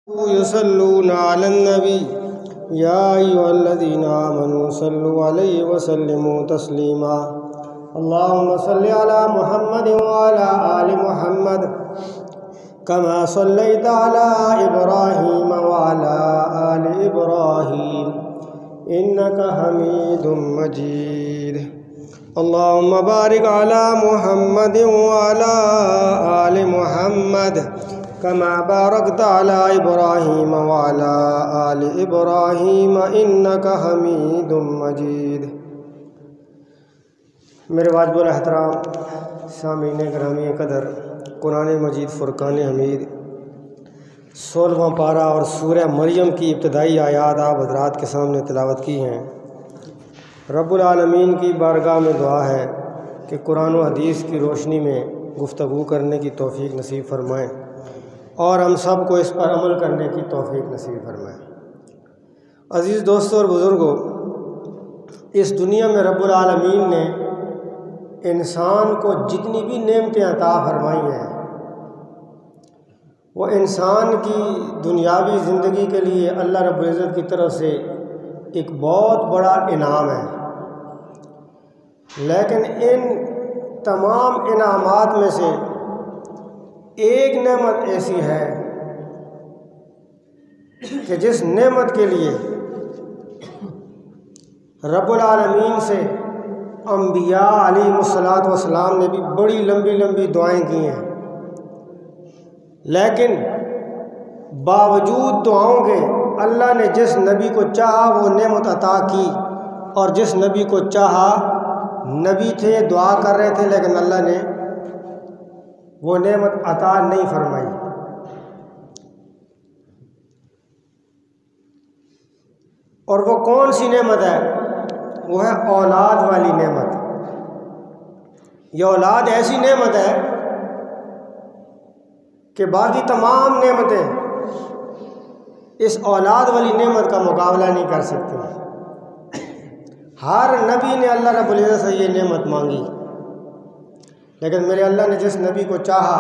युसल्लूना Alan नबी या अय्युहल्लज़ीना आमनू सल्लु अलैहि व सल्लिमू तस्लीमा। अल्लाहुम्मा सल्लि अला मुहम्मद व अला आलि मुहम्मद कमा सल्लैता अला इब्राहीम व अला आलि इब्राहीम इन्नका हमीदुम मजीद। अल्लाहुम्मा बारिक अला मुहम्मद व अला आलि मुहम्मद कमा बारकता अला इब्राहीम व अला आलि इब्राहीम इन्नका हमीदुम मजीद। मेरे वाजिबुल एहतराम सामीन गिरामी कदर, कुरान मजीद फ़ुरक़ान हमीद 16वां पारा और सूरह मरियम की इब्तदाई आयात आप हज़रात के सामने तिलावत की हैं। रब्बुल आलमीन की बारगाह में दुआ है कि कुरान व हदीस की रोशनी में गुफ्तगू करने की तौफ़ीक नसीब फरमाएँ और हम सब को इस पर अमल करने की तौफ़ीक नसीब फरमाएँ। अज़ीज़ दोस्तों और बुज़ुर्गों, इस दुनिया में रब्बुल आलमीन ने इंसान को जितनी भी नेमतें अता फरमाई हैं वो इंसान की दुनियावी ज़िंदगी के लिए अल्लाह रब्बुल इज़्ज़त की तरफ से एक बहुत बड़ा इनाम है। लेकिन इन तमाम इनामात में से एक नेमत ऐसी है कि जिस नेमत के लिए रब्बुल आलमीन से अंबिया अलैहिमुस्सलातु वस्सलाम ने भी बड़ी लंबी लंबी दुआएं की हैं, लेकिन बावजूद दुआओं के अल्लाह ने जिस नबी को चाहा वो नेमत अता की, और जिस नबी को चाहा नबी थे दुआ कर रहे थे लेकिन अल्लाह ने वो नेमत अता नहीं फरमाई। और वो कौन सी नेमत है? वो है औलाद वाली नेमत। ये औलाद ऐसी नेमत है कि बाकी तमाम नेमतें इस औलाद वाली नेमत का मुकाबला नहीं कर सकती। हर नबी ने अल्लाह रब्बुल इज़्ज़त से ये नेमत मांगी, लेकिन मेरे अल्लाह ने जिस नबी को चाहा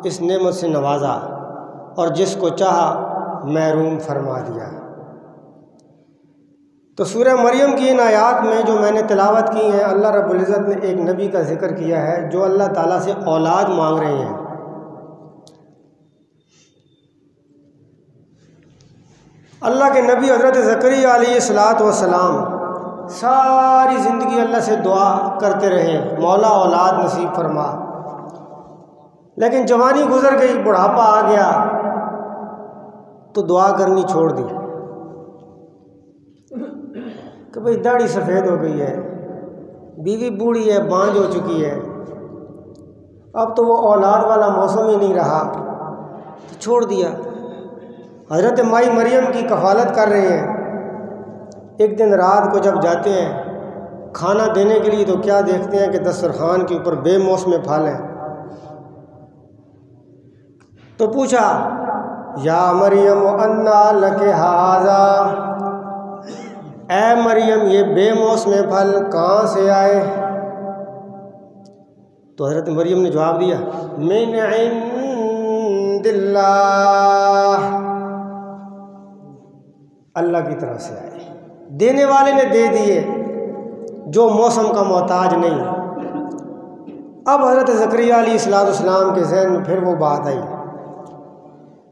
इस नेमत से नवाजा और जिसको चाहा महरूम फरमा दिया। तो सूरह मरियम की इन आयात में जो मैंने तिलावत की हैं, अल्लाह रब्बुल इज़्ज़त ने एक नबी का जिक्र किया है जो अल्लाह ताला से औलाद मांग रहे हैं। अल्लाह के नबी हज़रत ज़करिया अलैहिस्सलातु वस्सलाम सारी ज़िंदगी अल्लाह से दुआ करते रहे, मौला औलाद नसीब फरमा। लेकिन जवानी गुजर गई, बुढ़ापा आ गया तो दुआ करनी छोड़ दी कि भाई दाढ़ी सफ़ेद हो गई है, बीवी बूढ़ी है, बांझ हो चुकी है, अब तो वो औलाद वाला मौसम ही नहीं रहा, तो छोड़ दिया। हज़रत माई मरियम की कफ़ालत कर रहे हैं। एक दिन रात को जब जाते हैं खाना देने के लिए तो क्या देखते हैं कि दस्तरखान के ऊपर बेमौसम फल हैं। तो पूछा, या मरियम अन्ना लके हाजा, ए मरियम ये बेमौसम फल कहाँ से आए? तो हज़रत मरियम ने जवाब दिया, मिन इंदिल्लाह, अल्लाह की तरफ से आए, देने वाले ने दे दिए, जो मौसम का मोहताज नहीं। अब हज़रत ज़करिया अलैहिस्सलाम के ज़हन में फिर वो बात आई,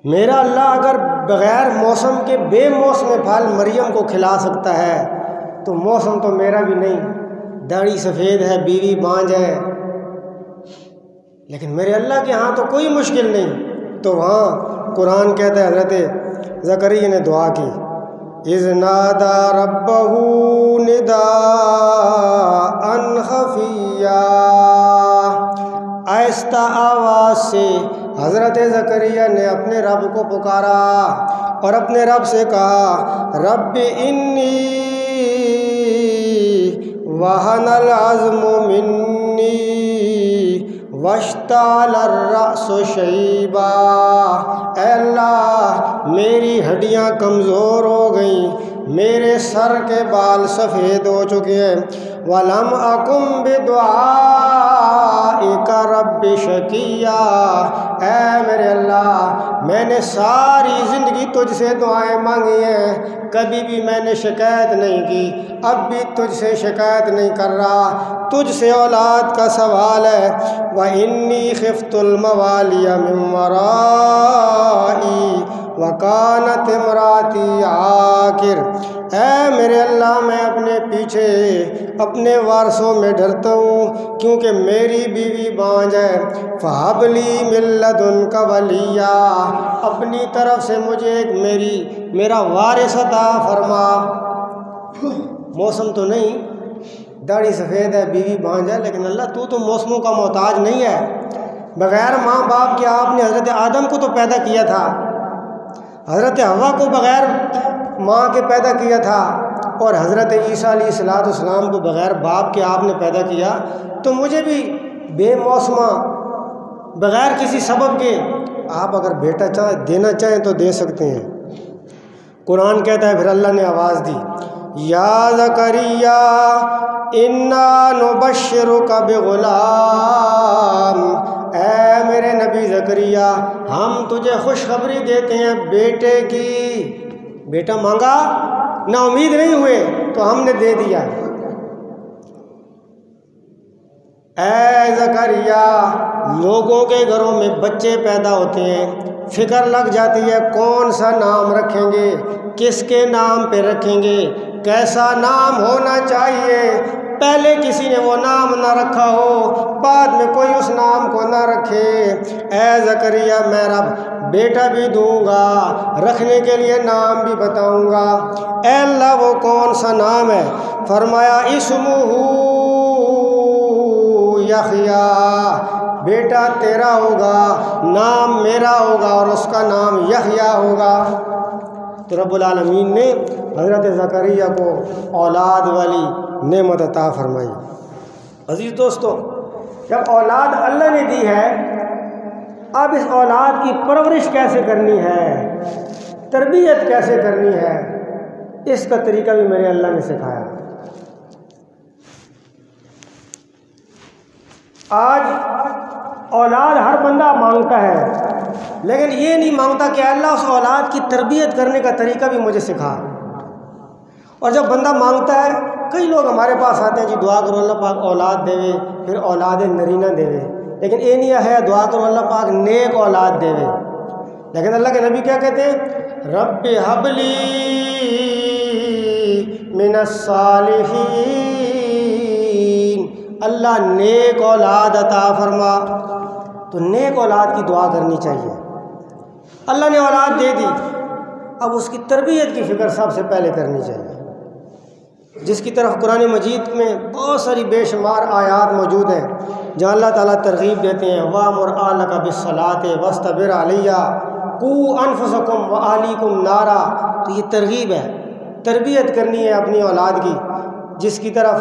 मेरा अल्लाह अगर बग़ैर मौसम के बेमौसम फल मरियम को खिला सकता है तो मौसम तो मेरा भी नहीं, दाढ़ी सफ़ेद है, बीवी बांझ है, लेकिन मेरे अल्लाह के यहाँ तो कोई मुश्किल नहीं। तो वहाँ कुरान कहता है हज़रत ज़करिया ने दुआ की, इज़ नादा रब्बहू निदाअन खफ़िया, आहिस्ता आवाज़ से हज़रत ज़करिया ने अपने रब को पुकारा और अपने रब से कहा, रब्बि इन्नी वहनल अज़्मु मिन्नी वश्तालर रअसु शैबा, ऐ अल्लाह मेरी हड्डियाँ कमज़ोर हो गईं, मेरे सर के बाल सफ़ेद हो चुके हैं, वलम अकुम बिदुआइका दुआइक रब्बि शकिया, ऐ मेरे अल्लाह मैंने सारी ज़िंदगी तुझसे दुआएं मांगी हैं, कभी भी मैंने शिकायत नहीं की, अब भी तुझसे शिकायत नहीं कर रहा, तुझसे औलाद का सवाल है। व इन्नी खिफ्तुल मवालिया मिन वराई व कानत इमराती आखिर, ऐ मेरे अल्लाह मैं अपने पीछे अपने वारसों में डरता हूँ, क्योंकि मेरी बीवी बांझ है। फ़हबली मिन लदुनका वलिया, अपनी तरफ से मुझे एक मेरा वारिस अता फरमा। मौसम तो नहीं, दाढ़ी सफ़ेद है, बीवी बांझ है, लेकिन अल्लाह तू तो मौसमों का मोहताज नहीं है। बग़ैर माँ बाप के आपने हज़रत आदम को तो पैदा किया था, हज़रत हव्वा को बग़ैर माँ के पैदा किया था, और हज़रत ईसा अलैहिस्सलाम को बग़ैर बाप के आपने पैदा किया, तो मुझे भी बेमौसमा बग़ैर किसी सबब के आप अगर बेटा देना चाहें तो दे सकते हैं। कुरान कहता है, फिर अल्लाह ने आवाज़ दी, या ज़करिया इन्ना नुबश्शिरुका बिग़ुलाम, ऐ मेरे नबी ज़करिया हम तुझे खुशखबरी देते हैं बेटे की। बेटा मांगा ना, उम्मीद नहीं हुए तो हमने दे दिया। ऐ ज़करिया, लोगों के घरों में बच्चे पैदा होते हैं, फिक्र लग जाती है कौन सा नाम रखेंगे, किसके नाम पे रखेंगे, कैसा नाम होना चाहिए। पहले किसी ने वो नाम ना रखा हो, बाद में कोई उस नाम को ना रखे। ऐ ज़करिया मैं रब बेटा भी दूंगा, रखने के लिए नाम भी बताऊंगा। ऐ अल्लाह वो कौन सा नाम है? फरमाया इस्मुहु यहया, बेटा तेरा होगा, नाम मेरा होगा और उसका नाम यहया होगा। तो रब्बुल आलमीन ने हज़रत ज़करिया को औलाद वाली नेमत अता फरमाई। अज़ीज़ दोस्तों, जब औलाद अल्लाह ने दी है, अब इस औलाद की परवरिश कैसे करनी है, तरबियत कैसे करनी है, इसका तरीका भी मेरे अल्लाह ने सिखाया। आज औलाद हर बंदा मांगता है, लेकिन ये नहीं मांगता कि अल्लाह उस औलाद की तरबियत करने का तरीका भी मुझे सिखा। और जब बंदा मांगता है, कई लोग हमारे पास आते हैं जी दुआ करो अल्लाह पाक औलाद देवे, फिर औलाद नरीना देवे, लेकिन ये नहीं है दुआ करो अल्लाह पाक नेक औलाद देवे। लेकिन अल्लाह के नबी क्या कहते हैं, रब्बि हबली मिनस सालिहीन, अल्लाह नेक औलाद अता फरमा। तो नेक औलाद की दुआ करनी चाहिए। अल्लाह ने औलाद दे दी, अब उसकी तरबियत की फ़िक्र सबसे पहले करनी चाहिए, जिसकी तरफ कुरान मजीद में बहुत सारी बेशुमार आयात मौजूद हैं जहाँ अल्लाह ताला तरगीब देते हैं, वामुर आलका बिस्सलाते वस्तबिर अलैया कू अनफुसकुम व अहलीकुम नारा। तो ये तरगीब है, तरबियत करनी है अपनी औलाद की, जिसकी तरफ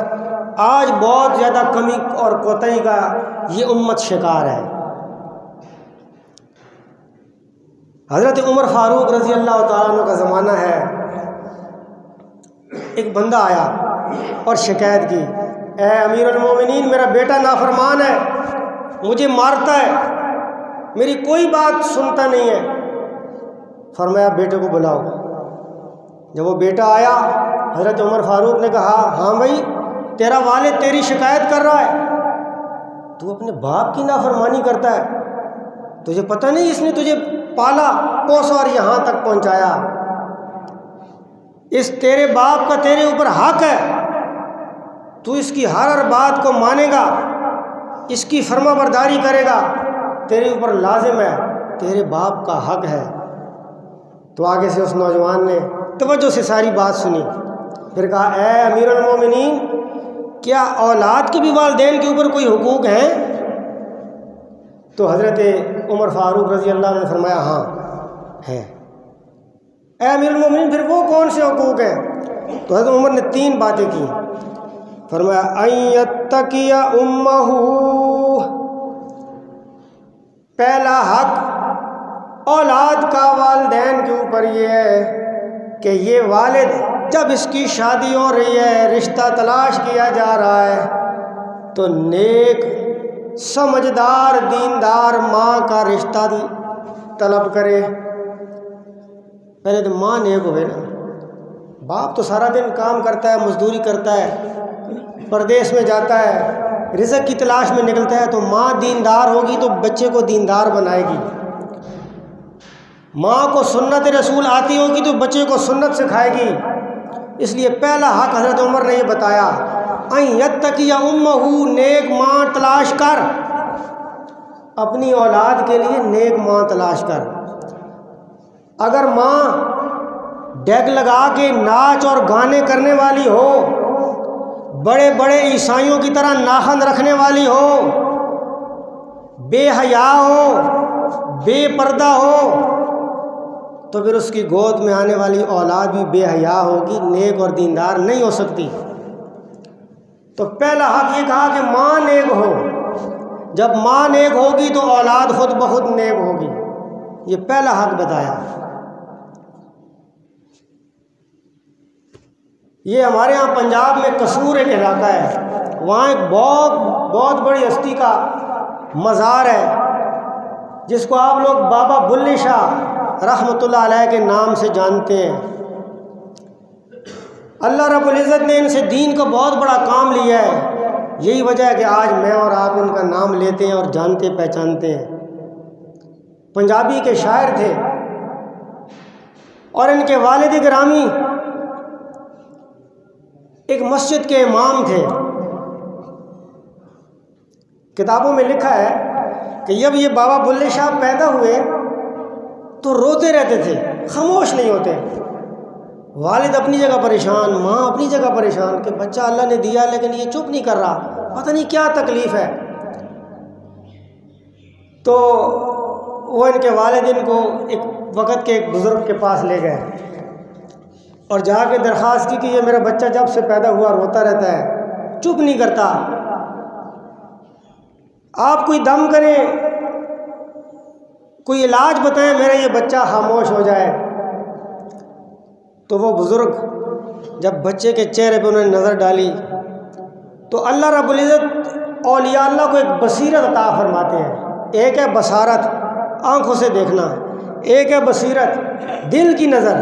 आज बहुत ज़्यादा कमी और कोताही का ये उम्मत शिकार है। हज़रत उमर फ़ारूक रज़ी अल्लाह तआला अन्हु का ज़माना है, एक बंदा आया और शिकायत की, ए अमीरुल मोमिनीन मेरा बेटा नाफरमान है, मुझे मारता है, मेरी कोई बात सुनता नहीं है। फरमाया बेटे को बुलाओ। जब वो बेटा आया, हज़रत उमर फ़ारूक ने कहा, हाँ भाई तेरा वालिद तेरी शिकायत कर रहा है, तू अपने बाप की नाफरमानी करता है, तुझे पता नहीं इसने तुझे पाला पोसा और यहाँ तक पहुँचाया, इस तेरे बाप का तेरे ऊपर हक है, तू इसकी हर बात को मानेगा, इसकी फर्माबरदारी करेगा, तेरे ऊपर लाजिम है, तेरे बाप का हक है। तो आगे से उस नौजवान ने तवज्जो से सारी बात सुनी, फिर कहा, ए अमीरुल मोमिनीन क्या औलाद के भी वालिदैन के ऊपर कोई हुकूक हैं? तो हज़रत उमर फ़ारूक रज़ी अल्लाह ने फरमाया, हाँ है। ए अमीरुल मोमिनीन फिर वो कौन से हुकूक हैं? तो हज़रत उमर ने 3 बातें की। फरमाया, अय्यत्तकिया उम्महू, पहला हक औलाद का वालिदैन के ऊपर ये है कि ये वालिद जब इसकी शादी हो रही है, रिश्ता तलाश किया जा रहा है, तो नेक समझदार दीनदार माँ का रिश्ता तलब करे। पहले तो माँ नेक होवे ना। बाप तो सारा दिन काम करता है, मजदूरी करता है, परदेश में जाता है, रिज़्क़ की तलाश में निकलता है, तो माँ दीनदार होगी तो बच्चे को दीनदार बनाएगी। माँ को सुन्नत रसूल आती होगी तो बच्चे को सुन्नत सिखाएगी। इसलिए पहला हक हज़रत उमर ने ये बताया, अन यत्तकिया उम्महू, नेक माँ तलाश कर, अपनी औलाद के लिए नेक माँ तलाश कर। अगर माँ डेग लगा के नाच और गाने करने वाली हो, बड़े बड़े ईसाइयों की तरह नाखन रखने वाली हो, बेहया हो, बेपर्दा हो, तो फिर उसकी गोद में आने वाली औलाद भी बेहया होगी, नेक और दीनदार नहीं हो सकती। तो पहला हक ये कहा कि माँ नेक हो। जब माँ नेक होगी तो औलाद खुद ब खुद नेक होगी। ये पहला हक बताया। ये हमारे यहाँ पंजाब में कसूर एक इलाका है, वहाँ एक बहुत बड़ी हस्ती का मज़ार है जिसको आप लोग बाबा बुल्ले शाह रहमतुल्लाह अलैह के नाम से जानते हैं। अल्लाह रब्बुल इज़्ज़त ने इनसे दीन का बहुत बड़ा काम लिया है। यही वजह है कि आज मैं और आप इनका नाम लेते हैं और जानते पहचानते हैं। पंजाबी के शायर थे और इनके वालिद गिरामी एक मस्जिद के इमाम थे। किताबों में लिखा है कि जब ये बाबा बुल्ले शाह पैदा हुए तो रोते रहते थे, खामोश नहीं होते। वालिद अपनी जगह परेशान, माँ अपनी जगह परेशान कि बच्चा अल्लाह ने दिया लेकिन ये चुप नहीं कर रहा, पता नहीं क्या तकलीफ़ है। तो वो इनके वालिद इनको एक वक़्त के एक बुज़ुर्ग के पास ले गए और जाके दरख्वास्त की कि ये मेरा बच्चा जब से पैदा हुआ रोता रहता है, चुप नहीं करता, आप कोई दम करें, कोई इलाज बताएं, मेरा ये बच्चा खामोश हो जाए। तो वो बुज़ुर्ग जब बच्चे के चेहरे पे उन्होंने नज़र डाली तो अल्लाह रब्बुल इज़्ज़त औलिया अल्लाह को एक बसीरत अता फरमाते हैं। एक है बसारत, आँखों से देखना, एक है बसीरत, दिल की नज़र।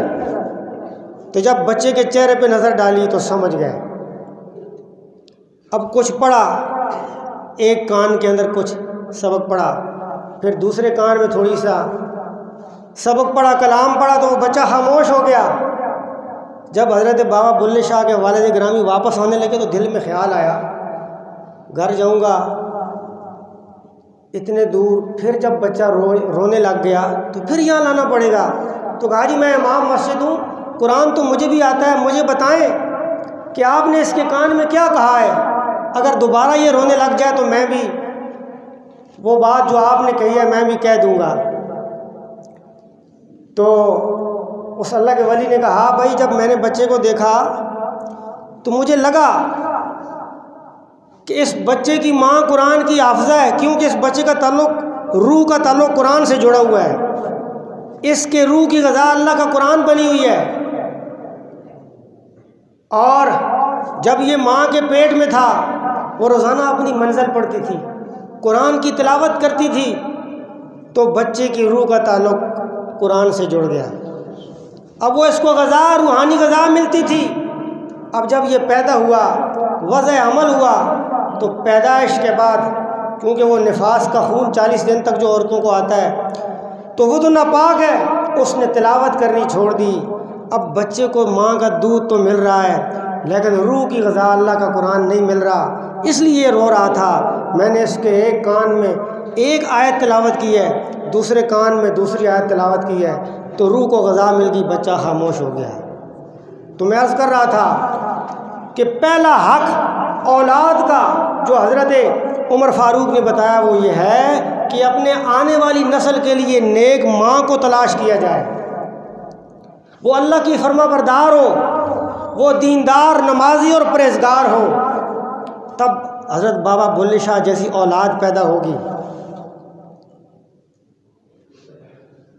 तो जब बच्चे के चेहरे पे नज़र डाली तो समझ गए। अब कुछ पढ़ा, एक कान के अंदर कुछ सबक पढ़ा, फिर दूसरे कान में थोड़ी सा सबक पढ़ा, कलाम पढ़ा, तो वो बच्चा खामोश हो गया। जब हज़रत बाबा बुल्ले शाह के वालिद गिरामी वापस आने लगे तो दिल में ख्याल आया, घर जाऊंगा इतने दूर, फिर जब बच्चा रोने लग गया तो फिर यहाँ लाना पड़ेगा। तो कहा जी मैं इमाम मस्जिद हूँ, कुरान तो मुझे भी आता है, मुझे बताएं कि आपने इसके कान में क्या कहा है। अगर दोबारा ये रोने लग जाए तो मैं भी वो बात जो आपने कही है मैं भी कह दूंगा। तो उस अल्लाह के वली ने कहा, भाई जब मैंने बच्चे को देखा तो मुझे लगा कि इस बच्चे की माँ कुरान की हाफ़िज़ा है, क्योंकि इस बच्चे का ताल्लुक़, रूह का ताल्लुक़ कुरान से जुड़ा हुआ है। इसके रूह की ग़ज़ा अल्लाह का कुरान बनी हुई है। और जब ये माँ के पेट में था वो रोज़ाना अपनी मंज़िल पढ़ती थी, कुरान की तिलावत करती थी, तो बच्चे की रूह का ताल्लुक़ कुरान से जुड़ गया। अब वो इसको ग़ज़ा, रूहानी ग़ज़ा मिलती थी। अब जब ये पैदा हुआ, वज़े अमल हुआ, तो पैदाइश के बाद क्योंकि वो निफास का खून 40 दिन तक जो औरतों को आता है तो वो तो नापाक है, उसने तिलावत करनी छोड़ दी। अब बच्चे को माँ का दूध तो मिल रहा है लेकिन रूह की ग़ज़ा अल्लाह का कुरान नहीं मिल रहा, इसलिए रो रहा था। मैंने इसके एक कान में एक आयत तिलावत की है, दूसरे कान में दूसरी आयत तिलावत की है, तो रूह को ग़ज़ा मिल गई, बच्चा खामोश हो गया। तो मैं अर्ज़ कर रहा था कि पहला हक़ औलाद का जो हज़रत उमर फ़ारूक ने बताया वो ये है कि अपने आने वाली नस्ल के लिए नेक माँ को तलाश किया जाए, वो अल्लाह की फरमाबरदार हो, वो दीनदार, नमाजी और परहेज़गार हो, तब हज़रत बाबा बुल्ले शाह जैसी औलाद पैदा होगी।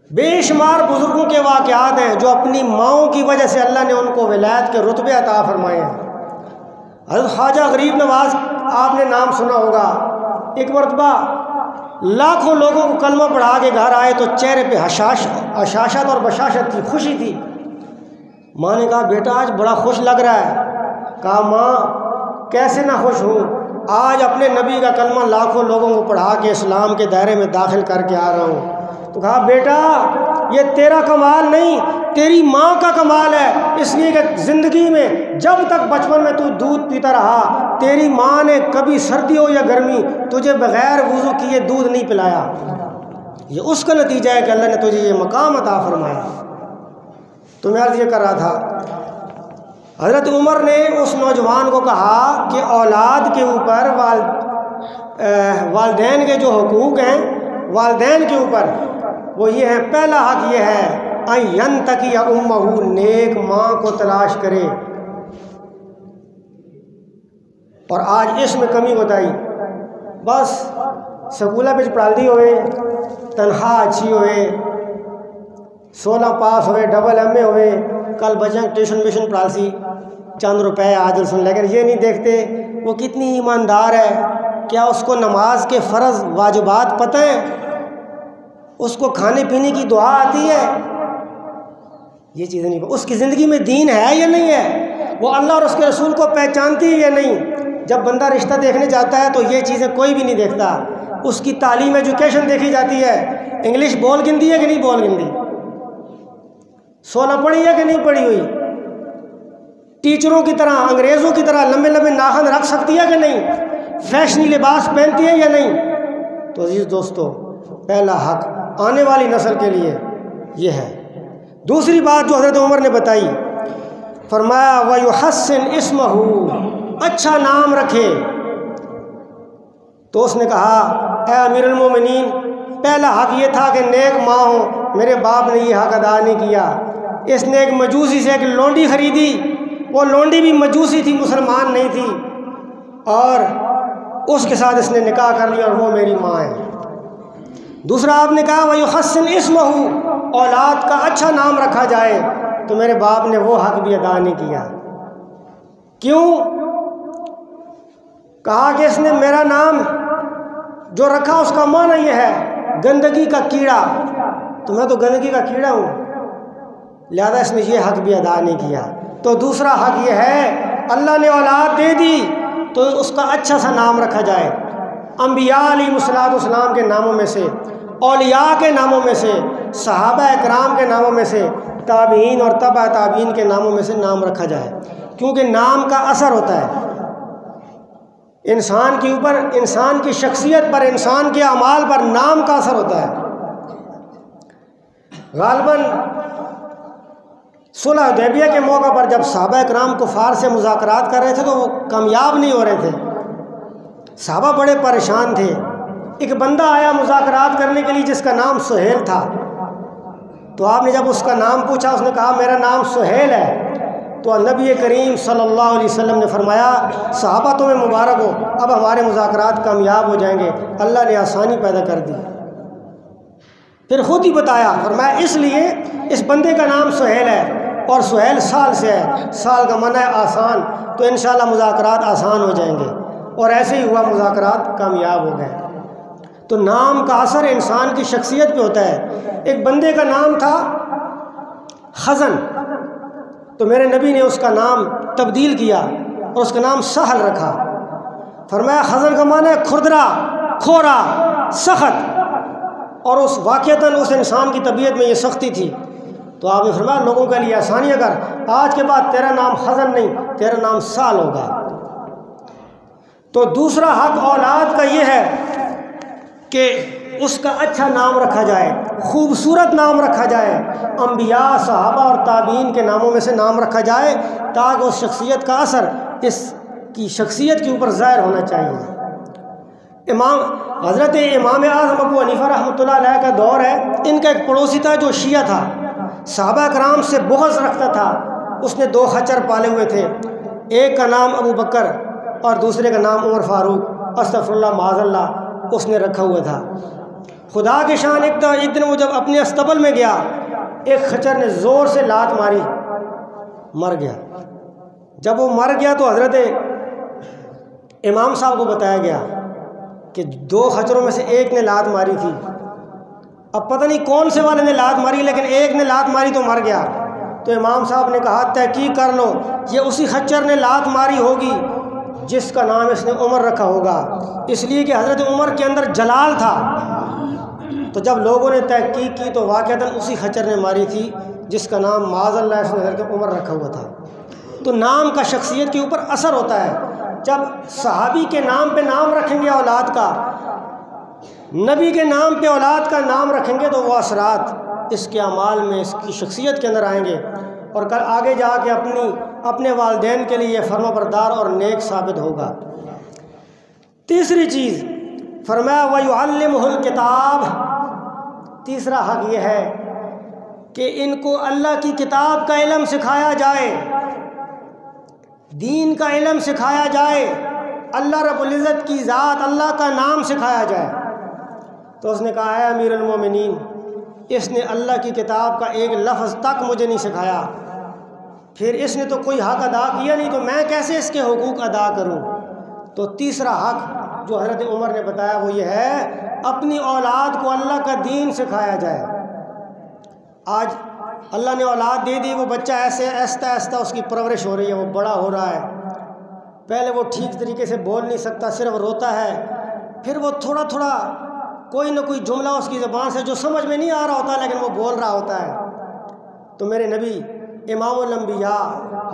बेशुमार बुज़ुर्गों के वाक़यात हैं जो अपनी माँओं की वजह से अल्लाह ने उनको विलायत के रुतबे अता फरमाए हैं। हज़रत ख्वाजा गरीब नवाज़ आपने नाम सुना होगा, एक मरतबा लाखों लोगों को कलमा पढ़ा के घर आए तो चेहरे पे हशाशत और बशाशत थी, खुशी थी। माँ ने कहा बेटा आज बड़ा खुश लग रहा है। कहा माँ कैसे ना खुश हूँ, आज अपने नबी का कलमा लाखों लोगों को पढ़ा के इस्लाम के दायरे में दाखिल करके आ रहा हूँ। तो कहा बेटा ये तेरा कमाल नहीं, तेरी माँ का कमाल है। इसलिए कि ज़िंदगी में जब तक बचपन में तू दूध पीता रहा, तेरी माँ ने कभी सर्दी हो या गर्मी तुझे बग़ैर वज़ू किए दूध नहीं पिलाया। ये उसका नतीजा है कि अल्लाह ने तुझे ये मकाम अता फरमाया। तो मैं अर्ज़ ये कर रहा था, हज़रत उमर ने उस नौजवान को कहा कि औलाद के ऊपर वालिदैन के जो हुकूक़ हैं, वालिदैन के ऊपर वो ये है, पहला हक़ ये है अयन तक या उम्महू, नेक माँ को तलाश करे। और आज इसमें कमी बताई, बस स्कूल में पढ़ा दी होए, तनख्वाह अच्छी होए, 16 पास होए, डबल MA होए, कल बच्चे ट्यूशन व्यूशन पढ़ा सी, चंद रुपए आज सुन। लेकिन ये नहीं देखते वो कितनी ईमानदार है, क्या उसको नमाज के फ़र्ज़ वाजिबात पता है, उसको खाने पीने की दुआ आती है, ये चीज़ें नहीं। उसकी ज़िंदगी में दीन है या नहीं है, वो अल्लाह और उसके रसूल को पहचानती है या नहीं। जब बंदा रिश्ता देखने जाता है तो ये चीज़ें कोई भी नहीं देखता। उसकी तालीम एजुकेशन देखी जाती है, इंग्लिश बोल गिनती है कि नहीं बोल गिनती, 16 पढ़ी है कि नहीं पढ़ी हुई, टीचरों की तरह अंग्रेज़ों की तरह लंबे लंबे नाखून रख सकती है कि नहीं, फैशनी लिबास पहनती है या नहीं। तो अजीज़ दोस्तों, पहला हक़ आने वाली नस्ल के लिए ये है। दूसरी बात जो हज़रत उमर ने बताई, फरमाया वयुहस्सिन इस्महू, अच्छा नाम रखे। तो उसने कहा ए अमीरुल मोमिनीन, पहला हक़ ये था कि नेक माँ हो, मेरे बाप ने ये हक़ अदा नहीं किया। इसने एक मजूसी से एक लौंडी ख़रीदी, वो लौंडी भी मजूसी थी, मुसलमान नहीं थी, और उसके साथ इसने निकाह कर लिया और वो मेरी माँ है। दूसरा आपने कहा वयुहस्सिन इस्महू, औलाद का अच्छा नाम रखा जाए। तो मेरे बाप ने वो हक़ भी अदा नहीं किया। क्यों? कहा कि इसने मेरा नाम जो रखा उसका माना ये है गंदगी का कीड़ा, तो मैं तो गंदगी का कीड़ा हूँ, लिहाजा इसने ये हक़ भी अदा नहीं किया। तो दूसरा हक़ ये है, अल्लाह ने औलाद दे दी तो उसका अच्छा सा नाम रखा जाए। अम्बिया अलैहिस्सलाम के नामों में से, औलिया के नामों में से, सहाबा इकराम के नामों में से, ताबीन और तबा ताबीन के नामों में से नाम रखा जाए, क्योंकि नाम का असर होता है इंसान के ऊपर, इंसान की शख्सियत पर, इंसान के अमाल पर नाम का असर होता है। गालिबन सुलह हुदैबिया के मौका पर जब सहाबा इकराम कुफार से मुज़ाकरात कर रहे थे तो वो कामयाब नहीं हो रहे थे, सहाबा बड़े परेशान थे। एक बंदा आया मुज़ाकरात करने के लिए जिसका नाम सुहेल था। तो आपने जब उसका नाम पूछा, उसने कहा मेरा नाम सुहेल है। तो नबी करीम सल्लल्लाहु अलैहि वसल्लम ने फरमाया सहाबा तुम्हें मुबारक हो, अब हमारे मुज़ाकरात कामयाब हो जाएंगे, अल्लाह ने आसानी पैदा कर दी। फिर खुद ही बताया, फरमाया इसलिए इस बंदे का नाम सुहेल है और सुहेल साल से है, साल का माना है आसान, तो इंशाअल्लाह मुज़ाकरात आसान हो जाएंगे। और ऐसे ही हुआ, मुज़ाकरात कामयाब हो गए। तो नाम का असर इंसान की शख्सियत पे होता है। एक बंदे का नाम था खज़न, तो मेरे नबी ने उसका नाम तब्दील किया और उसका नाम सहल रखा। फरमाया खज़न का माना है खुरदरा, खोरा, सख्त, और उस वाक़तन उस इंसान की तबीयत में ये सख्ती थी। तो आपने फरमाया लोगों के लिए आसानी कर, आज के बाद तेरा नाम खज़न नहीं, तेरा नाम साल होगा। तो दूसरा हक़ औलाद का ये है कि उसका अच्छा नाम रखा जाए, खूबसूरत नाम रखा जाए, अम्बिया, सहाबा और ताबीन के नामों में से नाम रखा जाए, ताकि उस शख्सियत का असर इसकी शख्सियत के ऊपर ज़ाहिर होना चाहिए। हज़रत इमाम आज़म अबू हनीफ़ा रहमतुल्लाह अलैह का दौर है। इनका एक पड़ोसी था जो शिया था, सहाबा कराम से बुग़्ज़ रखता था। उसने 2 खच्चर पाले हुए थे, एक का नाम अबू बकर और दूसरे का नाम उमर फ़ारूक, अस्तग़फ़िरुल्लाह माज़अल्लाह उसने रखा हुआ था। खुदा के शान एक दिन वो जब अपने अस्तबल में गया, एक खच्चर ने ज़ोर से लात मारी, मर गया। जब वो मर गया तो हज़रत इमाम साहब को बताया गया कि 2 खच्चरों में से एक ने लात मारी थी। अब पता नहीं कौन से वाले ने लात मारी, लेकिन एक ने लात मारी तो मर गया। तो इमाम साहब ने कहा तहकीक कर लो, ये उसी खच्चर ने लात मारी होगी जिसका नाम इसने उमर रखा होगा, इसलिए कि हज़रत उमर के अंदर जलाल था। तो जब लोगों ने तहकीक की तो वाक़अतन उसी खच्चर ने मारी थी जिसका नाम माज़अल्लाह इसने हज़रत उमर रखा हुआ था। तो नाम का शख्सियत के ऊपर असर होता है। जब सहाबी के नाम पे नाम रखेंगे औलाद का, नबी के नाम पे औलाद का नाम रखेंगे, तो वो असरात इसके अमाल में, इसकी शख्सियत के अंदर आएंगे और कल आगे जाके अपने वालिदैन के लिए फर्माबरदार और नेक साबित होगा। तीसरी चीज़ फरमाया वयुअल्लिमुहुल किताब, तीसरा हक़ यह है कि इनको अल्लाह की किताब का इल्म सिखाया जाए, दीन का इल्म सिखाया जाए, अल्लाह रब्बुल इज़्ज़त की ज़ात, अल्लाह का नाम सिखाया जाए। तो उसने कहा है अमीरुल मोमिनीन, इसने अल्लाह की किताब का एक लफ्ज़ तक मुझे नहीं सिखाया, फिर इसने तो कोई हक़ अदा किया नहीं, तो मैं कैसे इसके हुकूक अदा करूं। तो तीसरा हक़ जो हज़रत उमर ने बताया वो ये है, अपनी औलाद को अल्लाह का दीन सिखाया जाए। आज अल्लाह ने औलाद दे दी, वो बच्चा ऐसे आहिस्ता आहिस्ता उसकी परवरिश हो रही है, वो बड़ा हो रहा है। पहले वो ठीक तरीके से बोल नहीं सकता, सिर्फ रोता है, फिर वो थोड़ा थोड़ा कोई ना कोई जुमला उसकी ज़बान से जो समझ में नहीं आ रहा होता लेकिन वो बोल रहा होता है। तो मेरे नबी इमामुल अंबिया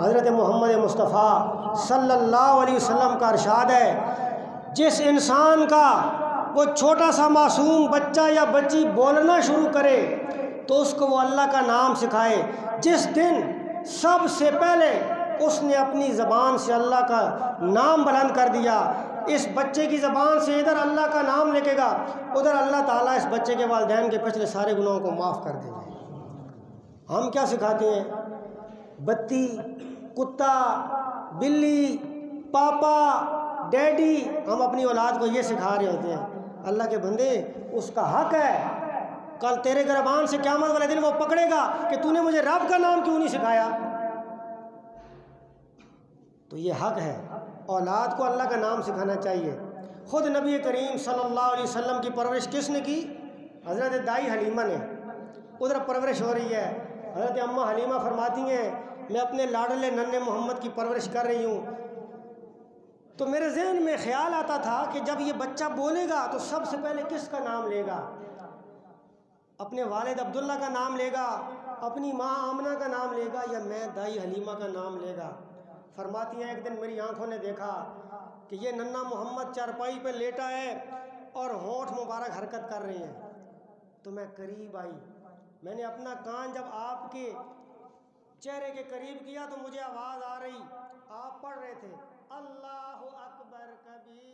हज़रत मोहम्मद मुस्तफ़ा सल्लल्लाहु अलैहि वसल्लम का इरशाद है, जिस इंसान का वो छोटा सा मासूम बच्चा या बच्ची बोलना शुरू करे तो उसको वो अल्लाह का नाम सिखाए। जिस दिन सबसे पहले उसने अपनी ज़बान से अल्लाह का नाम बुलंद कर दिया, इस बच्चे की ज़बान से इधर अल्लाह का नाम लिखेगा, उधर अल्लाह ताला इस बच्चे के वालिदैन के पिछले सारे गुनाहों को माफ़ कर देंगे। हम क्या सिखाते हैं? बत्ती, कुत्ता, बिल्ली, पापा, डैडी, हम अपनी औलाद को ये सिखा रहे होते हैं। अल्लाह के बंदे, उसका हक़ है, कल तेरे गिरबान से क़यामत वाले दिन वो पकड़ेगा कि तूने मुझे रब का नाम क्यों नहीं सिखाया। तो ये हक़ है, औलाद को अल्लाह का नाम सिखाना चाहिए। ख़ुद नबी करीम सल्लल्लाहु अलैहि वसल्लम की परवरिश किसने की? हज़रत दाई हलीमा ने। उधर परवरिश हो रही है, हज़रत अम्मा हलीमा फरमाती हैं, मैं अपने लाडले नन्हे मोहम्मद की परवरिश कर रही हूँ, तो मेरे जहन में ख्याल आता था कि जब ये बच्चा बोलेगा तो सबसे पहले किसका नाम लेगा? अपने वालिद अब्दुल्ला का नाम लेगा, अपनी माँ आमना का नाम लेगा, या मैं दाई हलीमा का नाम लेगा? फरमाती हैं, एक दिन मेरी आंखों ने देखा कि ये नन्हा मोहम्मद चारपाई पे लेटा है और होंठ मुबारक हरकत कर रहे हैं। तो मैं करीब आई, मैंने अपना कान जब आपके चेहरे के करीब किया तो मुझे आवाज़ आ रही, आप पढ़ रहे थे अल्लाहु अकबर कबीर।